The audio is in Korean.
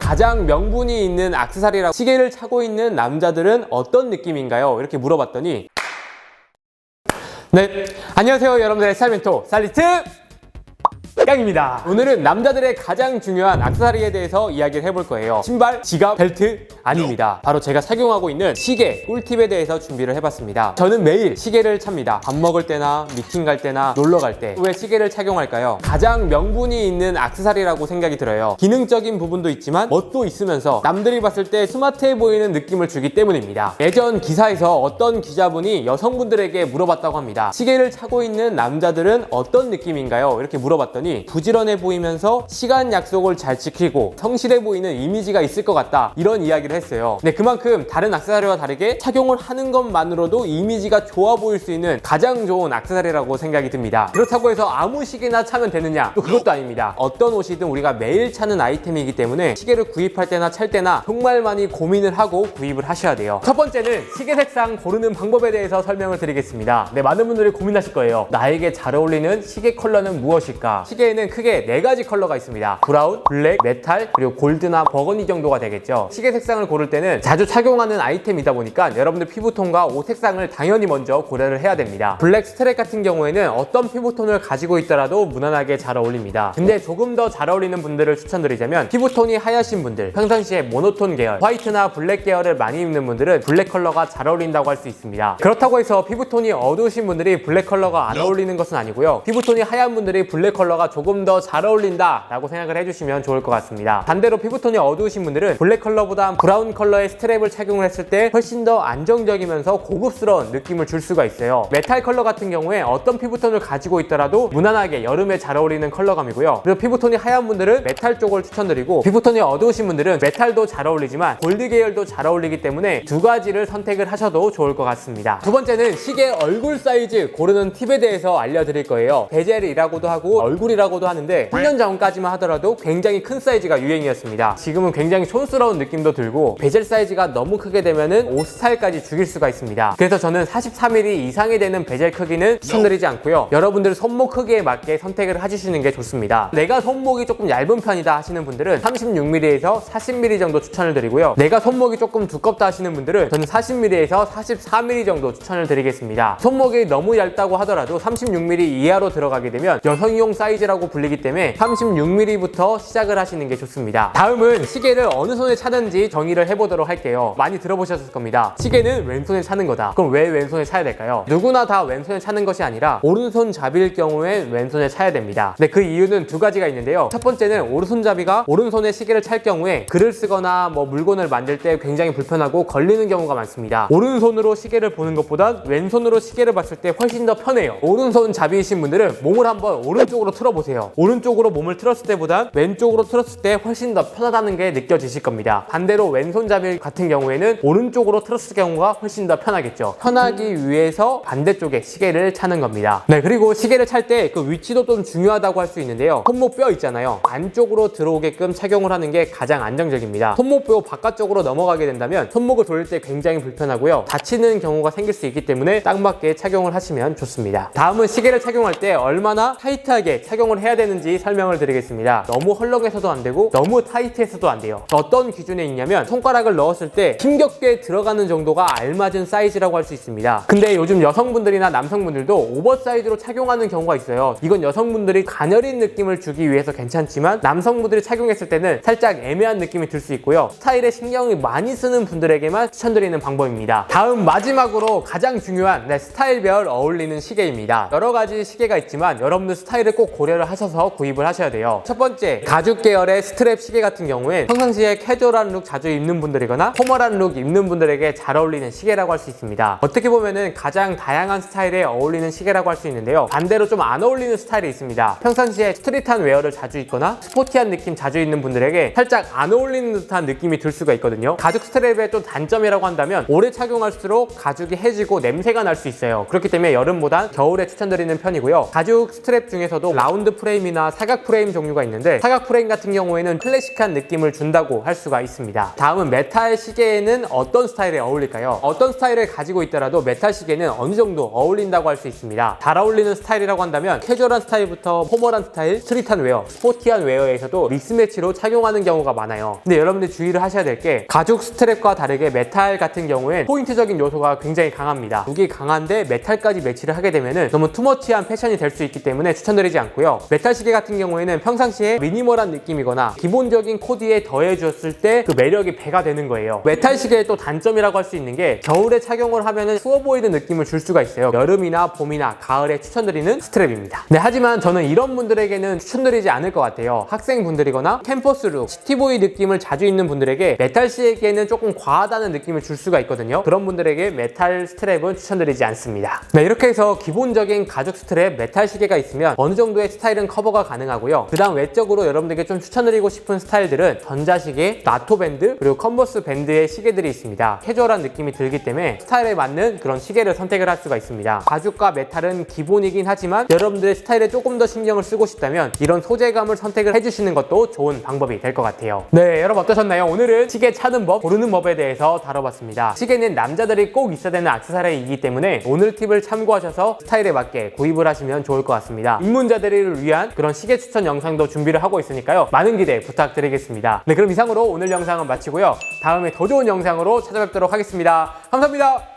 가장 명분이 있는 액세서리라고 시계를 차고 있는 남자들은 어떤 느낌인가요? 이렇게 물어봤더니 네, 안녕하세요 여러분들의 스타일 멘토 스타일리스트 깡입니다. 오늘은 남자들의 가장 중요한 액세서리에 대해서 이야기를 해볼 거예요. 신발, 지갑, 벨트 아닙니다. 바로 제가 착용하고 있는 시계 꿀팁에 대해서 준비를 해봤습니다. 저는 매일 시계를 찹니다. 밥 먹을 때나 미팅 갈 때나 놀러 갈 때. 왜 시계를 착용할까요? 가장 명분이 있는 액세서리라고 생각이 들어요. 기능적인 부분도 있지만 멋도 있으면서 남들이 봤을 때 스마트해 보이는 느낌을 주기 때문입니다. 예전 기사에서 어떤 기자분이 여성분들에게 물어봤다고 합니다. 시계를 차고 있는 남자들은 어떤 느낌인가요? 이렇게 물어봤더니 부지런해 보이면서 시간 약속을 잘 지키고 성실해 보이는 이미지가 있을 것 같다, 이런 이야기를 했어요. 네, 그만큼 다른 액세서리와 다르게 착용을 하는 것만으로도 이미지가 좋아 보일 수 있는 가장 좋은 액세서리라고 생각이 듭니다. 그렇다고 해서 아무 시계나 차면 되느냐? 또 그것도 아닙니다. 어떤 옷이든 우리가 매일 차는 아이템이기 때문에 시계를 구입할 때나 찰 때나 정말 많이 고민을 하고 구입을 하셔야 돼요. 첫 번째는 시계 색상 고르는 방법에 대해서 설명을 드리겠습니다. 네, 많은 분들이 고민하실 거예요. 나에게 잘 어울리는 시계 컬러는 무엇일까? 시계에는 크게 4가지 컬러가 있습니다. 브라운, 블랙, 메탈, 그리고 골드나 버건디 정도가 되겠죠. 시계 색상을 고를 때는 자주 착용하는 아이템이다 보니까 여러분들 피부톤과 옷 색상을 당연히 먼저 고려를 해야 됩니다. 블랙 스트랩 같은 경우에는 어떤 피부톤을 가지고 있더라도 무난하게 잘 어울립니다. 근데 조금 더 잘 어울리는 분들을 추천드리자면 피부톤이 하얗신 분들, 평상시에 모노톤 계열, 화이트나 블랙 계열을 많이 입는 분들은 블랙 컬러가 잘 어울린다고 할 수 있습니다. 그렇다고 해서 피부톤이 어두우신 분들이 블랙 컬러가 안 어울리는 것은 아니고요. 피부톤이 하얀 분들이 블랙 컬러가 조금 더 잘 어울린다 라고 생각을 해주시면 좋을 것 같습니다. 반대로 피부톤이 어두우신 분들은 블랙 컬러보다 브라운 컬러의 스트랩을 착용을 했을 때 훨씬 더 안정적이면서 고급스러운 느낌을 줄 수가 있어요. 메탈 컬러 같은 경우에 어떤 피부톤을 가지고 있더라도 무난하게 여름에 잘 어울리는 컬러감이고요. 그리고 피부톤이 하얀 분들은 메탈 쪽을 추천드리고, 피부톤이 어두우신 분들은 메탈도 잘 어울리지만 골드 계열도 잘 어울리기 때문에 2가지를 선택을 하셔도 좋을 것 같습니다. 두 번째는 시계 얼굴 사이즈 고르는 팁에 대해서 알려드릴 거예요. 베젤이라고도 하고 얼굴이라고도 하는데 10년 전까지만 하더라도 굉장히 큰 사이즈가 유행이었습니다. 지금은 굉장히 촌스러운 느낌도 들고 베젤 사이즈가 너무 크게 되면은 옷 스타일까지 죽일 수가 있습니다. 그래서 저는 43mm 이상이 되는 베젤 크기는 추천드리지 않고요. 여러분들 손목 크기에 맞게 선택을 해주시는 게 좋습니다. 내가 손목이 조금 얇은 편이다 하시는 분들은 36mm에서 40mm 정도 추천을 드리고요. 내가 손목이 조금 두껍다 하시는 분들은 저는 40mm에서 44mm 정도 추천을 드리겠습니다. 손목이 너무 얇다고 하더라도 36mm 이하로 들어가게 되면 여성용 사이즈라고 불리기 때문에 36mm부터 시작을 하시는 게 좋습니다. 다음은 시계를 어느 손에 차는지 정의를 해보도록 할게요. 많이 들어보셨을 겁니다. 시계는 왼손에 차는 거다. 그럼 왜 왼손에 차야 될까요? 누구나 다 왼손에 차는 것이 아니라 오른손잡이일 경우에 왼손에 차야 됩니다. 네, 그 이유는 2가지가 있는데요. 첫 번째는 오른손잡이가 오른손에 시계를 찰 경우에 글을 쓰거나 물건을 만들 때 굉장히 불편하고 걸리는 경우가 많습니다. 오른손으로 시계를 보는 것보다 왼손으로 시계를 봤을 때 훨씬 더 편해요. 오른손잡이이신 분들은 몸을 한번 오른쪽으로 틀어보세요. 오른쪽으로 몸을 틀었을 때보다 왼쪽으로 틀었을 때 훨씬 더 편하다는 게 느껴지실 겁니다. 반대로 왼손잡이 같은 경우에는 오른쪽으로 틀었을 경우가 훨씬 더 편하겠죠. 편하기 위해서 반대쪽에 시계를 차는 겁니다. 네, 그리고 시계를 찰 때 그 위치도 좀 중요하다고 할 수 있는데요. 손목뼈 있잖아요. 안쪽으로 들어오게끔 착용을 하는 게 가장 안정적입니다. 손목뼈 바깥쪽으로 넘어가게 된다면 손목을 돌릴 때 굉장히 불편하고요. 다치는 경우가 생길 수 있기 때문에 딱 맞게 착용을 하시면 좋습니다. 다음은 시계를 착용할 때 얼마나 타이트하게 착용을 해야 되는지 설명을 드리겠습니다. 너무 헐렁해서도 안 되고 너무 타이트해서도 안 돼요. 어떤 기준에 있냐면 손가락을 넣었을 때 힘겹게 들어가는 정도가 알맞은 사이즈라고 할 수 있습니다. 근데 요즘 여성분들이나 남성분들도 오버사이즈로 착용하는 경우가 있어요. 이건 여성분들이 가녀린 느낌을 주기 위해서 괜찮지만 남성분들이 착용했을 때는 살짝 애매한 느낌이 들 수 있고요. 스타일에 신경을 많이 쓰는 분들에게만 추천드리는 방법입니다. 다음 마지막으로 가장 중요한 스타일별 어울리는 시계입니다. 여러 가지 시계가 있지만 여러분들 스타일을 꼭 고려를 하셔서 구입을 하셔야 돼요. 첫 번째, 가죽 계열의 스트랩 시계 같은 경우에 평상시에 캐주얼한 룩 자주 입는 분들이거나 포멀한 룩 입는 분들에게 잘 어울리는 시계라고 할 수 있습니다. 어떻게 보면은 가장 다양한 스타일에 어울리는 시계라고 할 수 있는데요. 반대로 좀 안 어울리는 스타일이 있습니다. 평상시에 스트릿한 웨어를 자주 입거나 스포티한 느낌 자주 입는 분들에게 살짝 안 어울리는 듯한 느낌이 들 수가 있거든요. 가죽 스트랩의 또 단점이라고 한다면 오래 착용할수록 가죽이 해지고 냄새가 날 수 있어요. 그렇기 때문에 여름보단 겨울에 추천드리는 편이고요. 가죽 스트랩 중에서도 라운드 라운드 프레임이나 사각 프레임 종류가 있는데, 사각 프레임 같은 경우에는 클래식한 느낌을 준다고 할 수가 있습니다. 다음은 메탈 시계에는 어떤 스타일에 어울릴까요? 어떤 스타일을 가지고 있더라도 메탈 시계는 어느 정도 어울린다고 할 수 있습니다. 잘 어울리는 스타일이라고 한다면 캐주얼한 스타일부터 포멀한 스타일, 스트릿한 웨어, 스포티한 웨어에서도 믹스매치로 착용하는 경우가 많아요. 근데 여러분들 주의를 하셔야 될 게, 가죽 스트랩과 다르게 메탈 같은 경우엔 포인트적인 요소가 굉장히 강합니다. 무게 강한데 메탈까지 매치를 하게 되면은 너무 투머치한 패션이 될 수 있기 때문에 추천드리지 않고요. 메탈 시계 같은 경우에는 평상시에 미니멀한 느낌이거나 기본적인 코디에 더해줬을 때 그 매력이 배가 되는 거예요. 메탈 시계의 또 단점이라고 할 수 있는 게, 겨울에 착용을 하면은 추워 보이는 느낌을 줄 수가 있어요. 여름이나 봄이나 가을에 추천드리는 스트랩입니다. 네, 하지만 저는 이런 분들에게는 추천드리지 않을 것 같아요. 학생분들이거나 캠퍼스룩, 시티보이 느낌을 자주 입는 분들에게 메탈 시계는 조금 과하다는 느낌을 줄 수가 있거든요. 그런 분들에게 메탈 스트랩은 추천드리지 않습니다. 네, 이렇게 해서 기본적인 가죽 스트랩, 메탈 시계가 있으면 어느 정도의 스타일은 커버가 가능하고요. 그 다음 외적으로 여러분들에게 좀 추천드리고 싶은 스타일들은 전자시계, 나토 밴드, 그리고 컨버스 밴드의 시계들이 있습니다. 캐주얼한 느낌이 들기 때문에 스타일에 맞는 그런 시계를 선택을 할 수가 있습니다. 가죽과 메탈은 기본이긴 하지만 여러분들의 스타일에 조금 더 신경을 쓰고 싶다면 이런 소재감을 선택을 해주시는 것도 좋은 방법이 될 것 같아요. 네, 여러분 어떠셨나요? 오늘은 시계 찾는 법, 고르는 법에 대해서 다뤄봤습니다. 시계는 남자들이 꼭 있어야 되는 액세서리이기 때문에 오늘 팁을 참고하셔서 스타일에 맞게 구입을 하시면 좋을 것 같습니다. 입문자들을 위한 그런 시계 추천 영상도 준비를 하고 있으니까요. 많은 기대 부탁드리겠습니다. 네, 그럼 이상으로 오늘 영상은 마치고요. 다음에 더 좋은 영상으로 찾아뵙도록 하겠습니다. 감사합니다.